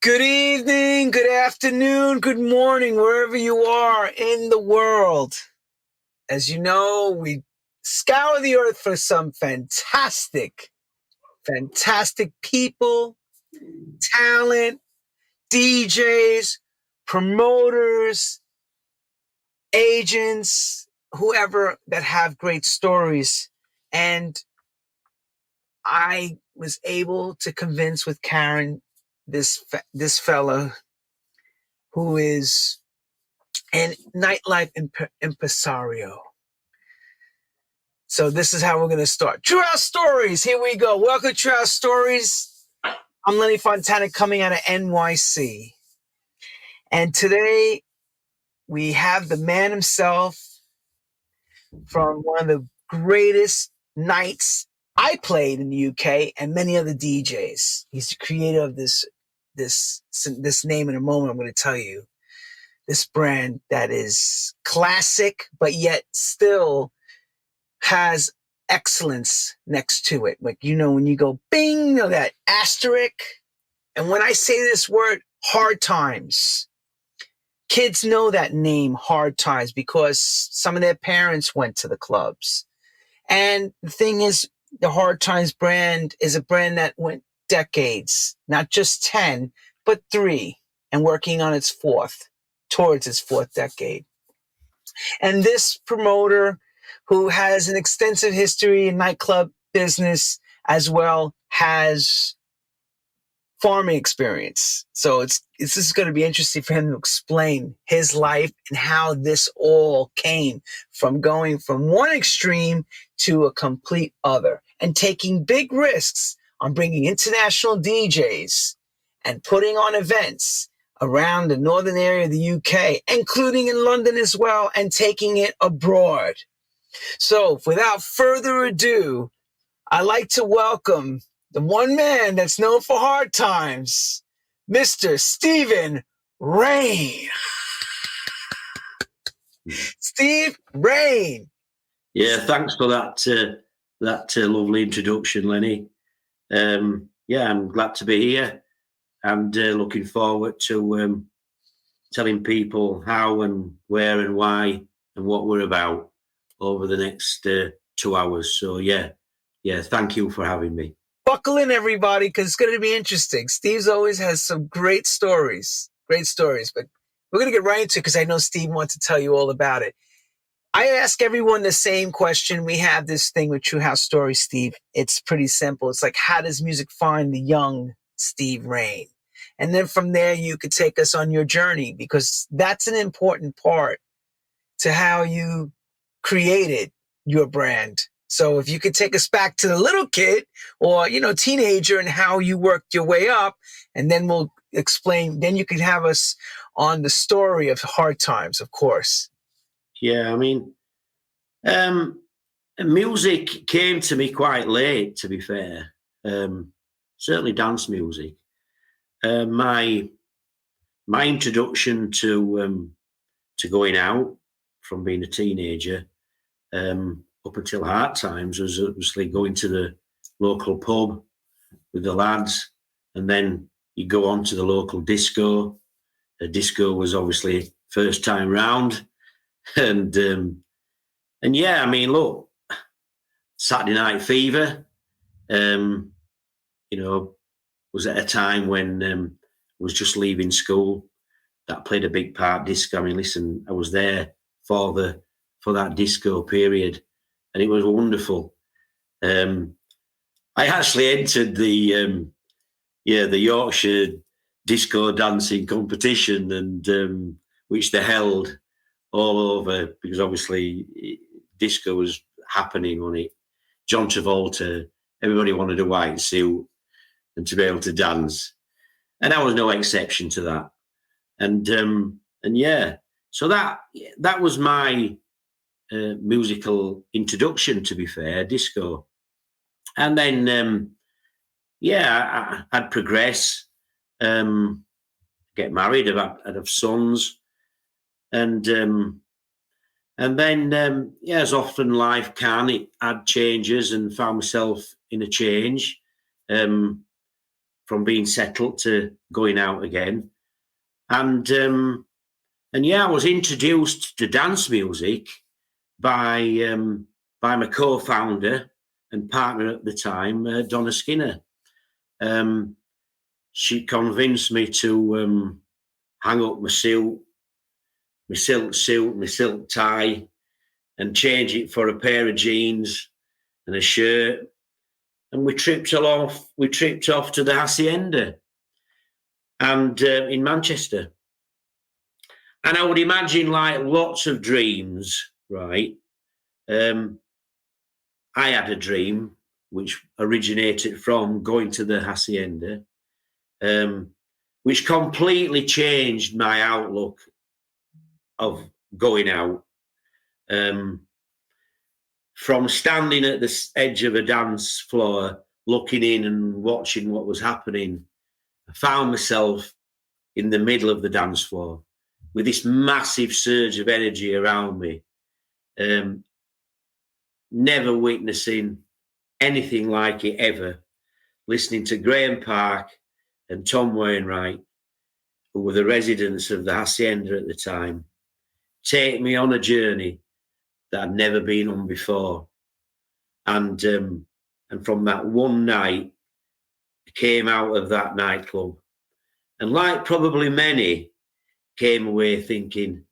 Good evening, good afternoon, good morning, wherever you are in the world. As you know, we scour the earth for some fantastic people, talent, DJs, promoters, agents, whoever that have great stories. And I was able to convince with Karen this fella who is an nightlife impresario. So this is how we're going to start. True House Stories. Here we go. Welcome to True House Stories. I'm Lenny Fontana coming out of NYC. And today we have the man himself from one of the greatest nights I played in the UK and many other DJs. He's the creator of this name in a moment I'm going to tell you. This brand that is classic, but yet still has excellence next to it. Like, when you go bing, that asterisk. And when I say this word, Hard Times, kids know that name, Hard Times, because some of their parents went to the clubs. And the thing is, the Hard Times brand is a brand that went decades, not just 10, but 3, and working on its towards its 4th decade. And this promoter, who has an extensive history in nightclub business as well, has farming experience. So this is going to be interesting for him to explain his life and how this all came from going from one extreme to a complete other, and taking big risks on bringing international DJs and putting on events around the northern area of the UK, including in London as well, and taking it abroad. So without further ado, I'd like to welcome the one man that's known for Hard Times, Mr. Steve Raine. Steve Raine. Yeah, thanks for that lovely introduction, Lenny. I'm glad to be here, and looking forward to telling people how and where and why and what we're about over the next 2 hours. So thank you for having me. Buckle in, everybody, because it's going to be interesting. Steve's always has some great stories, but we're going to get right into it because I know Steve wants to tell you all about it. I ask everyone the same question. We have this thing with True House Stories, Steve. It's pretty simple. It's like, how does music find the young Steve Raine? And then from there, you could take us on your journey, because that's an important part to how you created your brand. So if you could take us back to the little kid or, teenager, and how you worked your way up, and then we'll explain, then you can have us on the story of Hard Times, of course. Yeah, I mean, music came to me quite late, to be fair. Certainly dance music. My introduction to going out from being a teenager up until Hard Times was obviously going to the local pub with the lads, and then you go on to the local disco. The disco was obviously first time round, and I mean, look, Saturday Night Fever, was at a time when I was just leaving school. That played a big part. Disco. I mean, listen, I was there for that disco period, and it was wonderful. I actually entered the Yorkshire disco dancing competition, and which they held all over, because obviously disco was happening on it. John Travolta, everybody wanted a white suit and to be able to dance, and I was no exception to that. So that was my musical introduction, to be fair, disco. And then I'd progress, get married, I'd have sons, and then as often life can, I'd changes, and found myself in a change from from being settled to going out again. And yeah, I was introduced to dance music by my co-founder and partner at the time, Donna Skinner. She convinced me to hang up my silk suit, my silk tie, and change it for a pair of jeans and a shirt. And we tripped off to the Hacienda and in Manchester. And I would imagine, like lots of dreams, right? I had a dream which originated from going to the Hacienda, which completely changed my outlook of going out. From standing at the edge of a dance floor, looking in and watching what was happening, I found myself in the middle of the dance floor with this massive surge of energy around me, never witnessing anything like it ever, listening to Graham Park and Tom Wainwright, who were the residents of the Hacienda at the time, take me on a journey that I'd never been on before. And from that one night, I came out of that nightclub, and like probably many, came away thinking,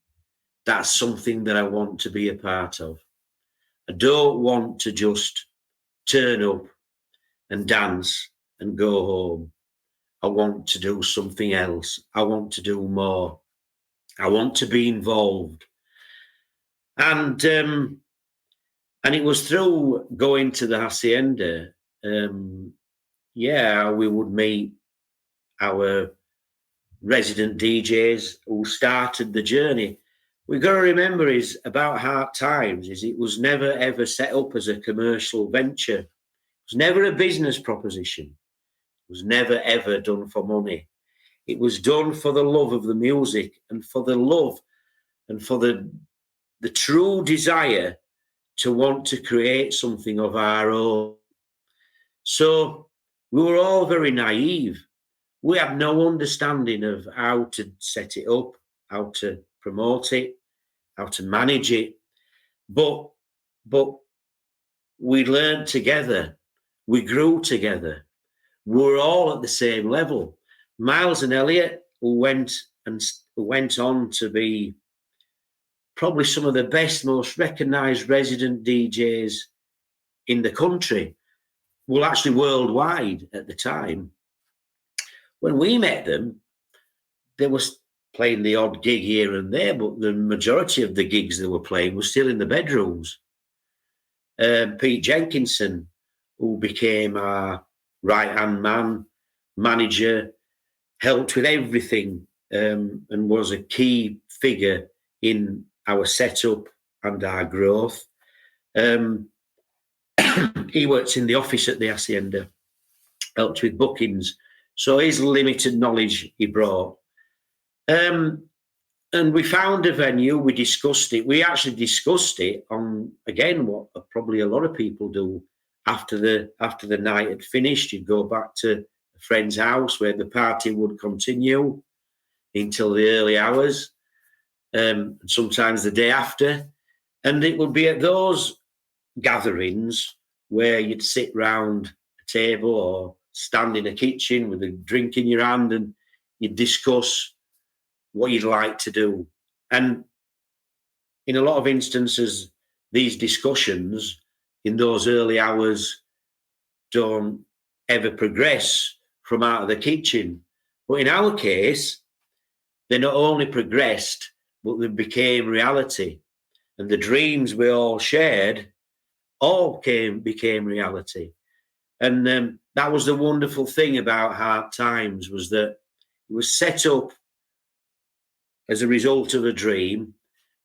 that's something that I want to be a part of. I don't want to just turn up and dance and go home. I want to do something else. I want to do more. I want to be involved. And it was through going to the Hacienda, we would meet our resident DJs who started the journey. We've got to remember is about Hard Times is it was never ever set up as a commercial venture. It was never a business proposition. It was never ever done for money. It was done for the love of the music and for the love and for the true desire to want to create something of our own. So we were all very naive. We had no understanding of how to set it up, how to promote it, how to manage it. But we learned together. We grew together. We were all at the same level. Miles and Elliot, who went on to be probably some of the best, most recognised resident DJs in the country, well, actually worldwide at the time. When we met them, they were playing the odd gig here and there, but the majority of the gigs they were playing were still in the bedrooms. Pete Jenkinson, who became our right-hand man, manager, helped with everything and was a key figure in our setup and our growth. He worked in the office at the Hacienda, helped with bookings. So his limited knowledge he brought. And we found a venue, we discussed it. We actually discussed it on, again, what probably a lot of people do after the night had finished. You'd go back to a friend's house where the party would continue until the early hours, sometimes the day after. And it would be at those gatherings where you'd sit round a table or stand in a kitchen with a drink in your hand and you'd discuss what you'd like to do. And in a lot of instances, these discussions in those early hours don't ever progress from out of the kitchen. But in our case, they not only progressed, but they became reality. And the dreams we all shared all became reality. And that was the wonderful thing about Hard Times, was that it was set up as a result of a dream,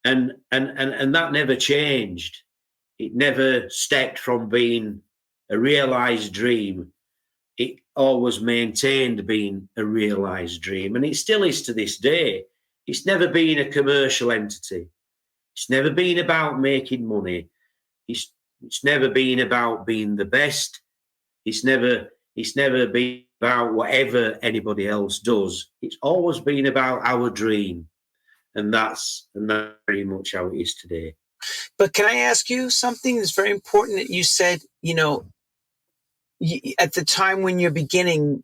and that never changed. It never stepped from being a realised dream. It always maintained being a realised dream, and it still is to this day. It's never been a commercial entity. It's never been about making money. It's never been about being the best. It's never been about whatever anybody else does. It's always been about our dream, and that's very much how it is today. But can I ask you something that's very important that you said, at the time when you're beginning,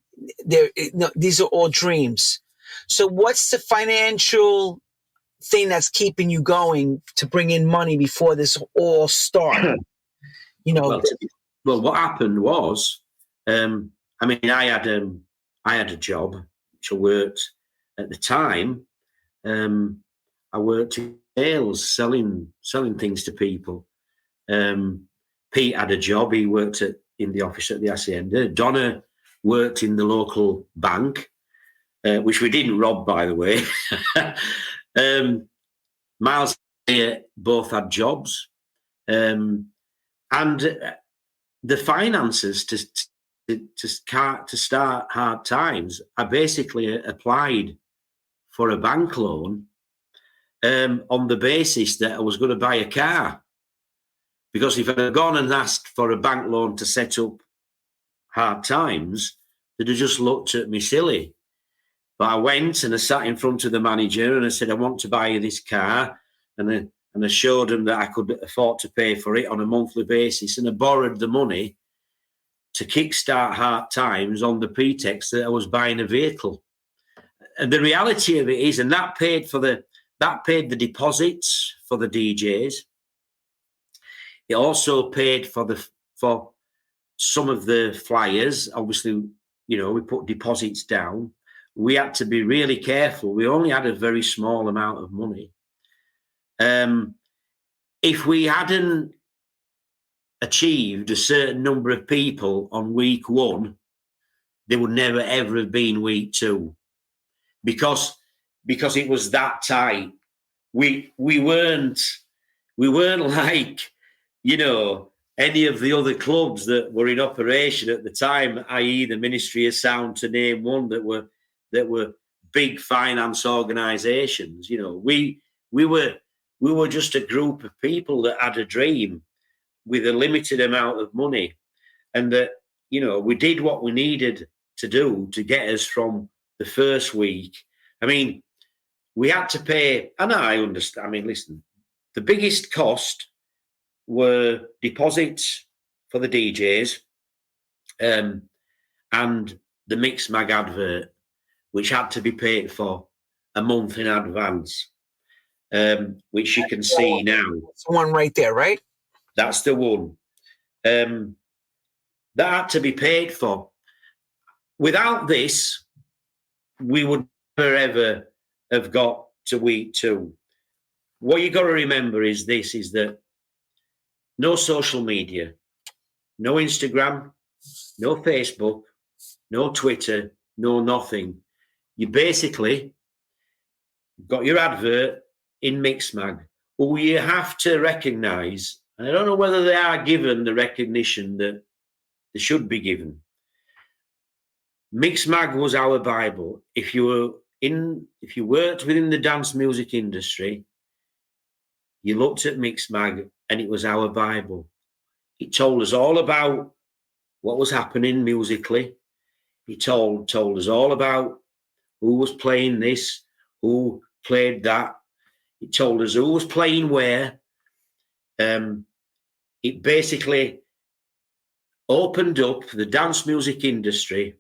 these are all dreams. So what's the financial thing that's keeping you going to bring in money before this all starts? Well, what happened was, I had a job which I worked at the time. I worked in sales, selling things to people. Pete had a job. He worked in the office at the Hacienda. Donna worked in the local bank, which we didn't rob, by the way. Miles both had jobs. And the finances to start Hard Times, I basically applied for a bank loan on the basis that I was going to buy a car. Because if I'd have gone and asked for a bank loan to set up Hard Times, they'd have just looked at me silly. But I went and I sat in front of the manager and I said, I want to buy you this car. And I showed them that I could afford to pay for it on a monthly basis. And I borrowed the money to kickstart Hard Times on the pretext that I was buying a vehicle. And the reality of it is, and that paid the deposits for the DJs. It also paid for some of the flyers. Obviously, we put deposits down. We had to be really careful. We only had a very small amount of money. If we hadn't achieved a certain number of people on week one, there would never ever have been week two, because it was that tight. We weren't like, any of the other clubs that were in operation at the time, i.e. the Ministry of Sound, to name one, that were big finance organisations. We were just a group of people that had a dream with a limited amount of money, and that we did what we needed to do to get us from the first week. We had to pay, and I understand. Listen, the biggest cost were deposits for the DJs, and the Mix Mag advert, which had to be paid for a month in advance, which you can see now. That's the one right there, right? That's the one. That had to be paid for. Without this, we would never ever have got to week two. What you got to remember is that no social media, no Instagram, no Facebook, no Twitter, no nothing. You basically got your advert in Mixmag. Well, you have to recognise, and I don't know whether they are given the recognition that they should be given. Mixmag was our Bible. If you worked within the dance music industry, you looked at Mixmag and it was our Bible. It told us all about what was happening musically. It told us all about who was playing this, who played that. It told us who was playing where. It basically opened up the dance music industry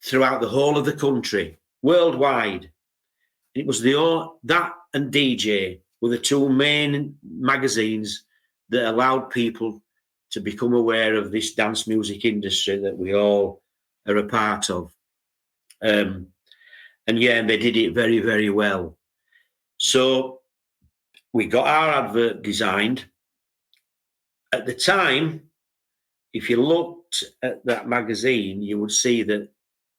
throughout the whole of the country, worldwide. It was that and DJ were the two main magazines that allowed people to become aware of this dance music industry that we all are a part of. And they did it very, very well. So we got our advert designed. At the time, if you looked at that magazine, you would see that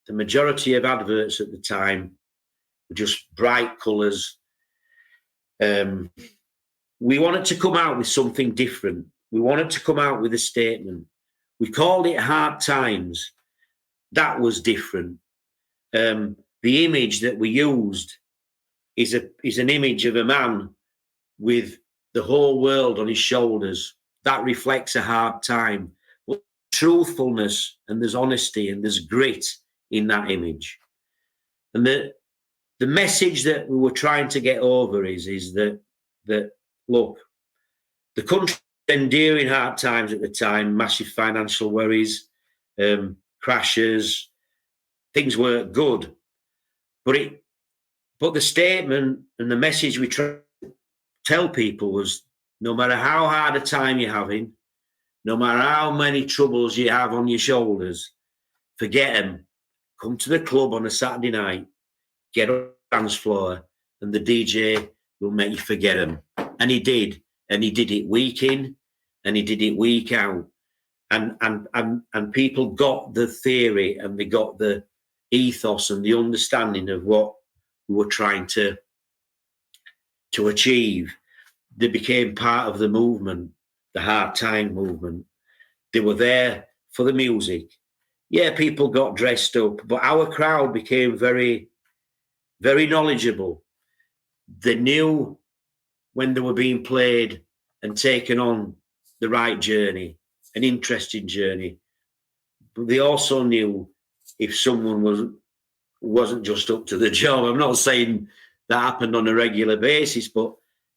the majority of adverts at the time were just bright colours. We wanted to come out with something different. We wanted to come out with a statement. We called it Hard Times. That was different. The image that we used is an image of a man with the whole world on his shoulders. That reflects a hard time. But truthfulness and there's honesty and there's grit in that image. And the message that we were trying to get over is that look, the country enduring hard times at the time, massive financial worries, crashes, things weren't good. But the statement and the message we tried to tell people was, no matter how hard a time you're having, no matter how many troubles you have on your shoulders, forget them. Come to the club on a Saturday night, get on the dance floor, and the DJ will make you forget them. And he did. And he did it week in, and he did it week out. And people got the theory, and they got the ethos and the understanding of what we were trying to achieve. They became part of the movement, the hard time movement. They were there for the music. Yeah, people got dressed up, but our crowd became very, very knowledgeable. They knew when they were being played and taken on the right journey, an interesting journey. But they also knew if someone wasn't just up to the job. I'm not saying that happened on a regular basis, but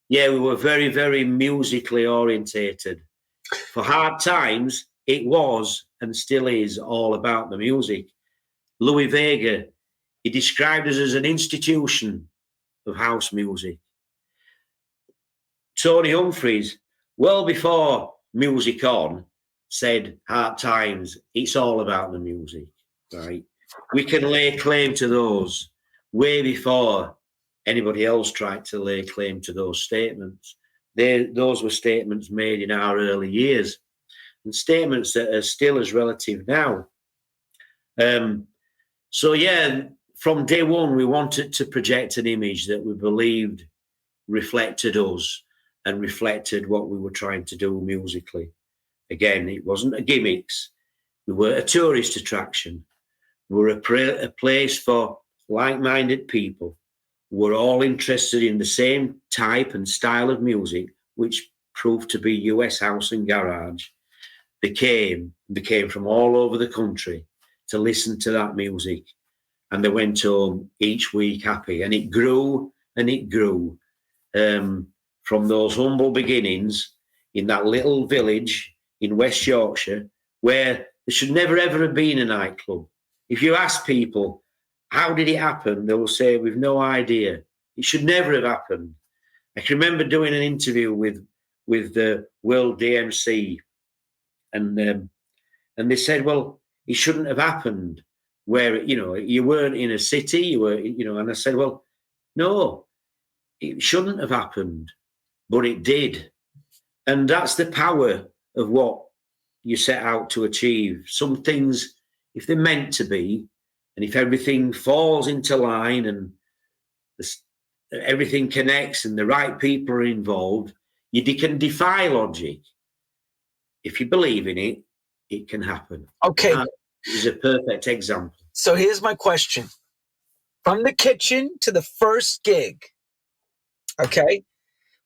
yeah, we were very, very musically orientated. For hard times, it was and still is all about the music. Louis Vega, he described us as an institution of house music. Tony Humphries, well before Music On, said hard times, it's all about the music, right? We can lay claim to those way before anybody else tried to lay claim to those statements. Those were statements made in our early years, and statements that are still as relative now. So yeah, from day one, we wanted to project an image that we believed reflected us and reflected what we were trying to do musically. Again, it wasn't a gimmicks. We were a tourist attraction. We were a place for like-minded people who were all interested in the same type and style of music, which proved to be US house and garage. They came from all over the country to listen to that music, and they went home each week happy. And it grew and it grew from those humble beginnings in that little village in West Yorkshire, where there should never ever have been a nightclub. If you ask people, how did it happen? They will say, we've no idea. It should never have happened. I can remember doing an interview with the World DMC, and they said, well, it shouldn't have happened where, you weren't in a city, you were, and I said, well, no, it shouldn't have happened, but it did. And that's the power of what you set out to achieve. Some things, if they're meant to be, and if everything falls into line and everything connects and the right people are involved, you can defy logic. If you believe in it, it can happen. Okay. That is a perfect example. So here's my question. From the kitchen to the first gig, okay,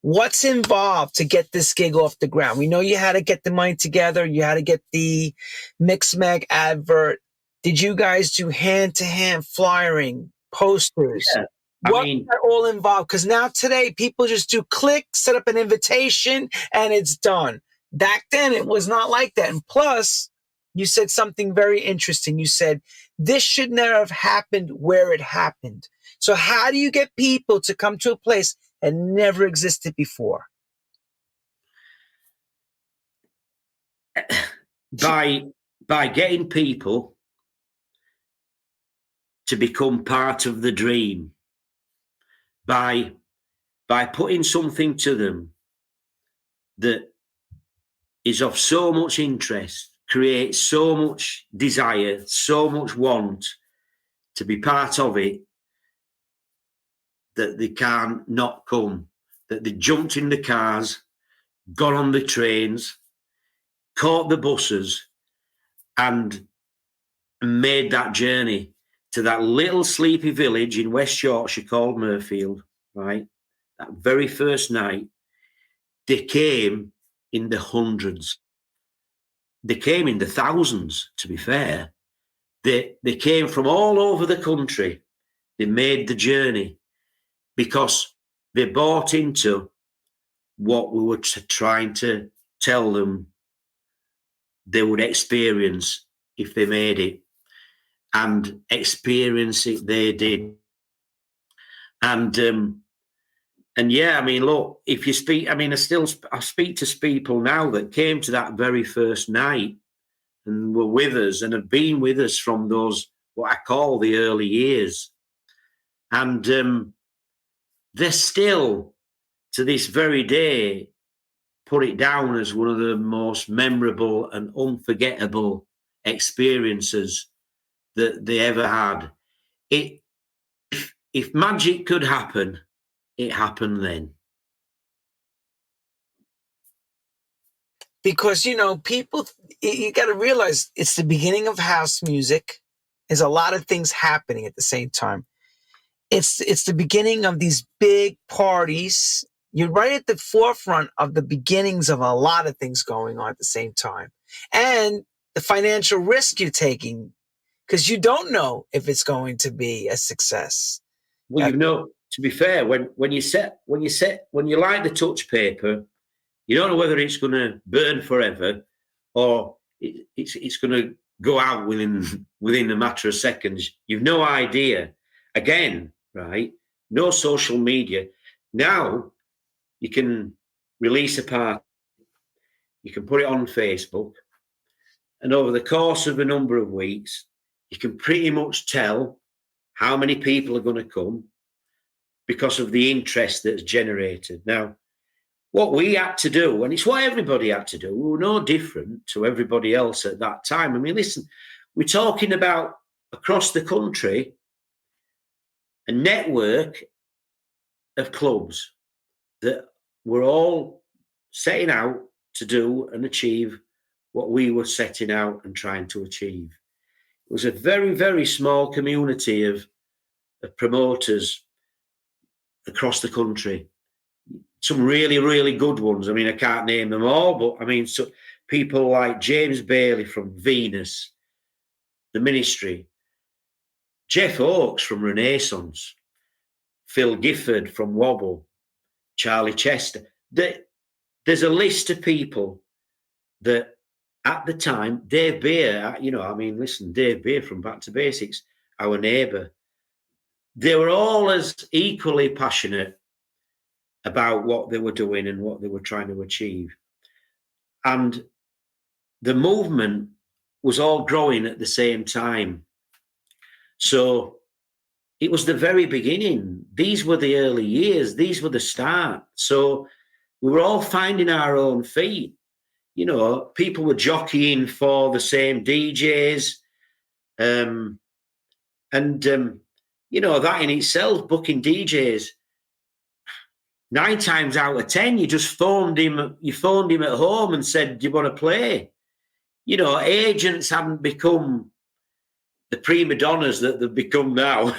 what's involved to get this gig off the ground? We know you had to get the money together. You had to get the Mixmag advert. Did you guys do hand-to-hand flyering, posters? Yeah. What was that all involved? Because now today, people just do click, set up an invitation, and it's done. Back then, it was not like that. And plus, you said something very interesting. You said, this should never have happened where it happened. So how do you get people to come to a place that never existed before? By getting people to become part of the dream, by putting something to them that is of so much interest, creates so much desire, so much want to be part of it, that they can't not come, that they jumped in the cars, got on the trains, caught the buses, and made that journey to that little sleepy village in West Yorkshire called Murfield, right? That very first night, they came in the hundreds. they came in the thousands, to be fair. They came from all over the country. They made the journey because they bought into what we were trying to tell them they would experience if they made it. And experience it they did. And yeah, I mean, look, if you speak, I mean, I speak to people now that came to that very first night and were with us and have been with us from those, what I call the early years. And they're still, to this very day, put it down as one of the most memorable and unforgettable experiences that they ever had. If magic could happen, it happened then. Because, you know, people, you got to realize it's the beginning of house music. There's a lot of things happening at the same time. It's the beginning of these big parties. You're right at the forefront of the beginnings of a lot of things going on at the same time. And the financial risk you're taking, because you don't know if it's going to be a success. Well, you know, to be fair, when you light the touch paper, you don't know whether it's going to burn forever or it's going to go out within a matter of seconds. You've no idea. Again, right? No social media. Now you can release a party. You can put it on Facebook. And over the course of a number of weeks, you can pretty much tell how many people are going to come because of the interest that's generated. Now, what we had to do, and it's what everybody had to do, we were no different to everybody else at that time. I mean, listen, we're talking about across the country a network of clubs that were all setting out to do and achieve what we were setting out and trying to achieve. It was a very, very small community of promoters across the country. Some really, really good ones. I mean, I can't name them all, but I mean, so people like James Bailey from Venus, the Ministry, Jeff Oakes from Renaissance, Phil Gifford from Wobble, Charlie Chester. There's a list of people that at the time, Dave Beer, you know, I mean, listen, Dave Beer from Back to Basics, our neighbour, they were all as equally passionate about what they were doing and what they were trying to achieve. And the movement was all growing at the same time. So it was the very beginning. These were the early years. These were the start. So we were all finding our own feet. You know, people were jockeying for the same DJs. You know, that in itself, booking DJs, 9 times out of 10, you just phoned him at home and said, do you want to play? You know, agents hadn't become the prima donnas that they've become now.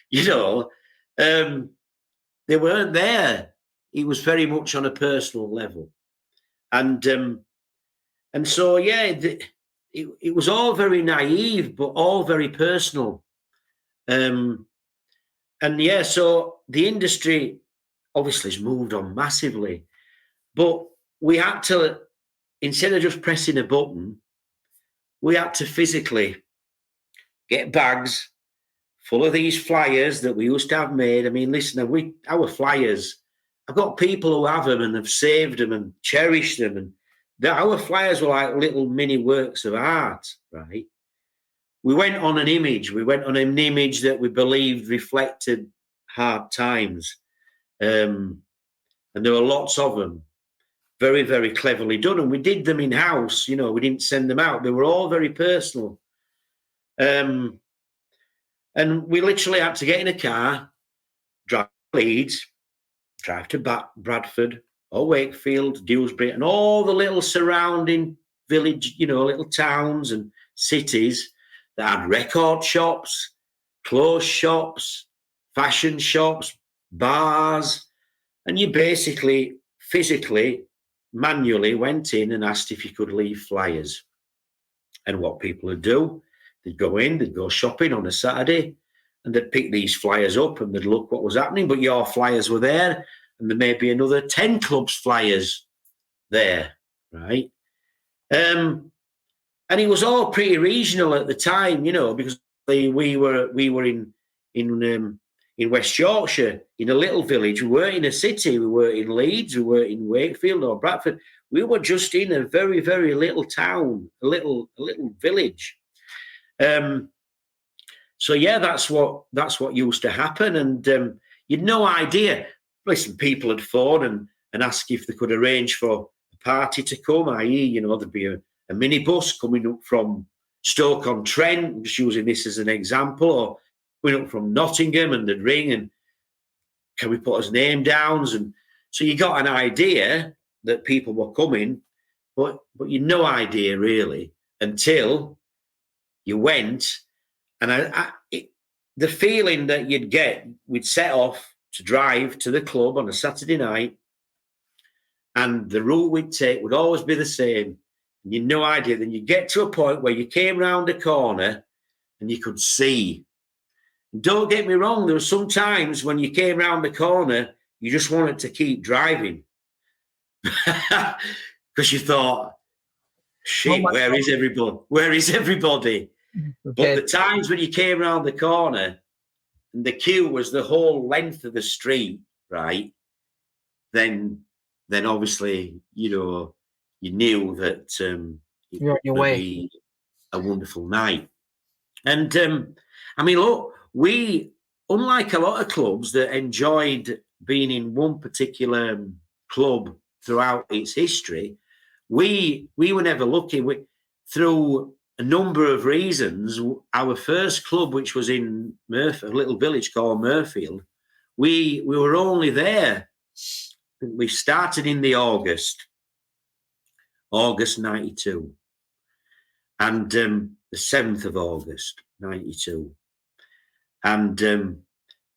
You know, they weren't there. It was very much on a personal level. And so, yeah, it was all very naive, but all very personal. And yeah, so the industry obviously has moved on massively, but we had to, instead of just pressing a button, we had to physically get bags full of these flyers that we used to have made. I mean, listen, our flyers, I've got people who have them and have saved them and cherished them. And our flyers were like little mini works of art, right? We went on an image that we believed reflected hard times. And there were lots of them, very, very cleverly done. And we did them in-house, you know, we didn't send them out. They were all very personal. And we literally had to get in a car, drive to Leeds, drive to Bradford or Wakefield, Dewsbury, and all the little surrounding village, you know, little towns and cities that had record shops, clothes shops, fashion shops, bars, and you basically physically manually went in and asked if you could leave flyers. And what people would do, they'd go in, they'd go shopping on a Saturday, and they'd pick these flyers up and they'd look what was happening, but your flyers were there, and there may be another 10 clubs' flyers there, right? And it was all pretty regional at the time, because we were in West Yorkshire, in a little village. We weren't in a city. We weren't in Leeds. We weren't in Wakefield or Bradford. We were just in a very, very little town, a little village. So yeah, that's what used to happen, and you'd no idea. Listen, people had phoned and asked if they could arrange for a party to come, i.e., there'd be a minibus coming up from Stoke-on-Trent. I'm just using this as an example, or coming up from Nottingham, and they'd ring and can we put his name down? And so you got an idea that people were coming, but you no idea really until you went. And the feeling that you'd get, we'd set off to drive to the club on a Saturday night, and the route we'd take would always be the same. And you no idea. Then you get to a point where you came round a corner and you could see. And don't get me wrong, there were some times when you came round the corner, you just wanted to keep driving. Because you thought, shit, where is everybody? Where is everybody? Okay. But the times when you came around the corner and the queue was the whole length of the street, right? Then obviously, you knew that you're on your way. Be a wonderful night. And I mean, look, we, unlike a lot of clubs that enjoyed being in one particular club throughout its history, we were never lucky. Through a number of reasons, our first club, which was in a little village called Murfield, we were only there. We started in the August 92, and the 7th of August 92. And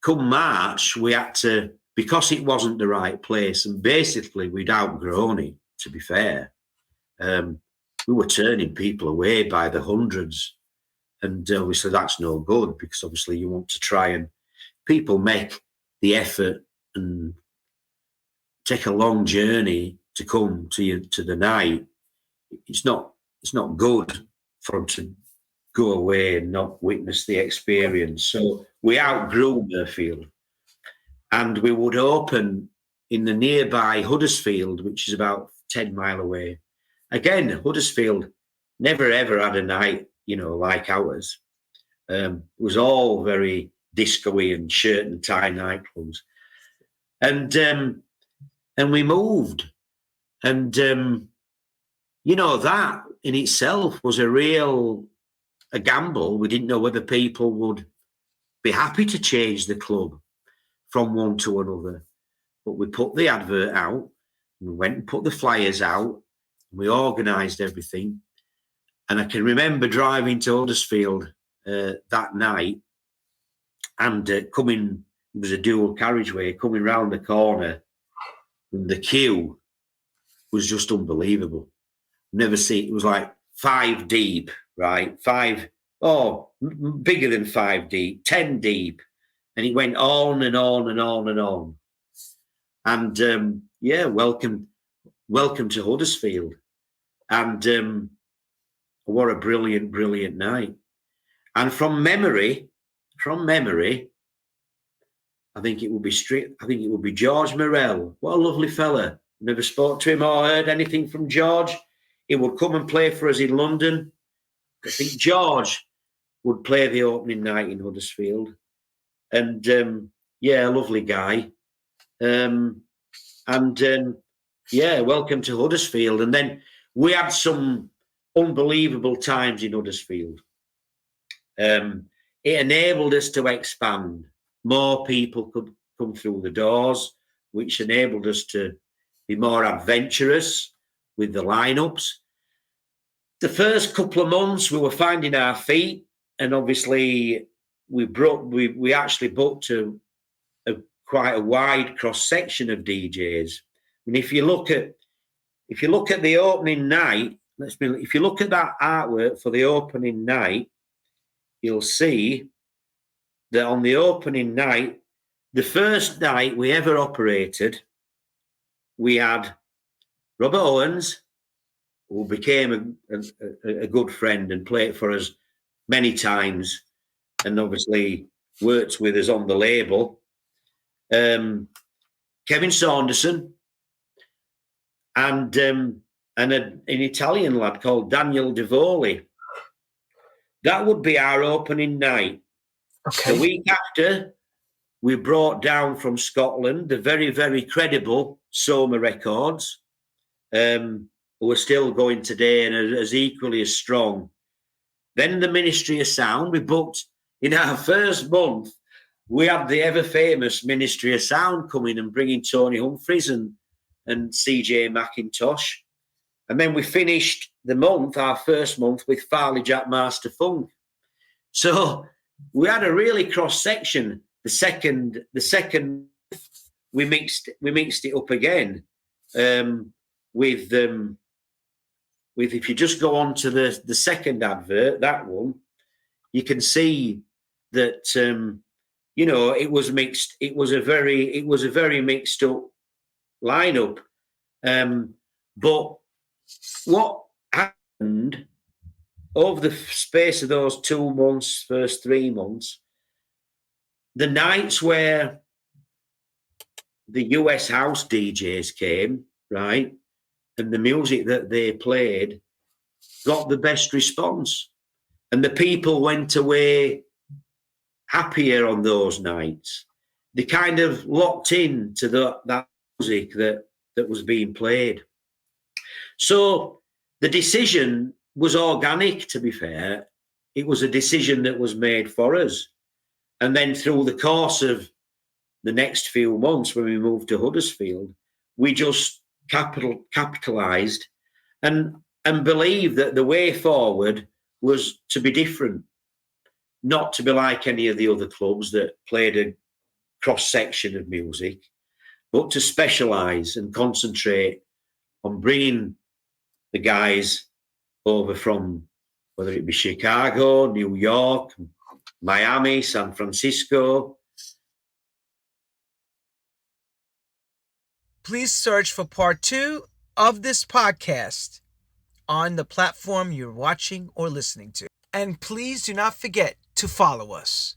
come March, we had to, because it wasn't the right place, and basically we'd outgrown it, to be fair. We were turning people away by the hundreds. And obviously that's no good, because obviously you want to try and people make the effort and take a long journey to come to the night. It's not good for them to go away and not witness the experience. So we outgrew Murfield, and we would open in the nearby Huddersfield, which is about 10 miles away. Again, Huddersfield never ever had a night, like ours. It was all very disco-y and shirt and tie nightclubs. And we moved. And, that in itself was a gamble. We didn't know whether people would be happy to change the club from one to another. But we put the advert out, and we went and put the flyers out, and we organised everything. And I can remember driving to Huddersfield that night, and coming, it was a dual carriageway, coming round the corner, and the queue was just unbelievable. Never seen, it was like 5 deep, right? Bigger than 5 deep, 10 deep. And it went on and on and on and on. And welcome to Huddersfield. And what a brilliant, brilliant night. And from memory, I think it would be George Morell. What a lovely fella. Never spoke to him or heard anything from George. He would come and play for us in London. I think George would play the opening night in Huddersfield. And a lovely guy. Welcome to Huddersfield. And then we had some unbelievable times in Huddersfield. It enabled us to expand. More people could come through the doors, which enabled us to be more adventurous with the lineups. The first couple of months, we were finding our feet, and obviously we actually booked quite a wide cross section of DJs. And if you look at if you look at the opening night, if you look at that artwork for the opening night, you'll see that on the opening night, the first night we ever operated, we had Robert Owens, who became a good friend and played for us many times, and obviously worked with us on the label. Kevin Saunderson, and an Italian lad called Daniel Divoli. That would be our opening night. Okay. The week after, we brought down from Scotland the very, very credible Soma Records, who are still going today and are as equally as strong. Then the Ministry of Sound, we booked in our first month, we had the ever famous Ministry of Sound coming and bringing Tony Humphries and CJ McIntosh. And then we finished the month, our first month, with Farley Jack Master Funk. So we had a really cross section. The second we mixed it up again with if you just go on to the second advert, that one, you can see that it was mixed. It was a very mixed up lineup. But what happened over the space of those 2 months, first 3 months, the nights where the US house DJs came, right, and the music that they played got the best response. And the people went away happier on those nights. They kind of locked in to that music that was being played. So the decision was organic, to be fair. It was a decision that was made for us. And then through the course of the next few months, when we moved to Huddersfield, we just capitalised and believed that the way forward was to be different, not to be like any of the other clubs that played a cross-section of music, but to specialise and concentrate on bringing the guys over from, whether it be Chicago, New York, Miami, San Francisco. Please search for part 2 of this podcast on the platform you're watching or listening to. And please do not forget to follow us.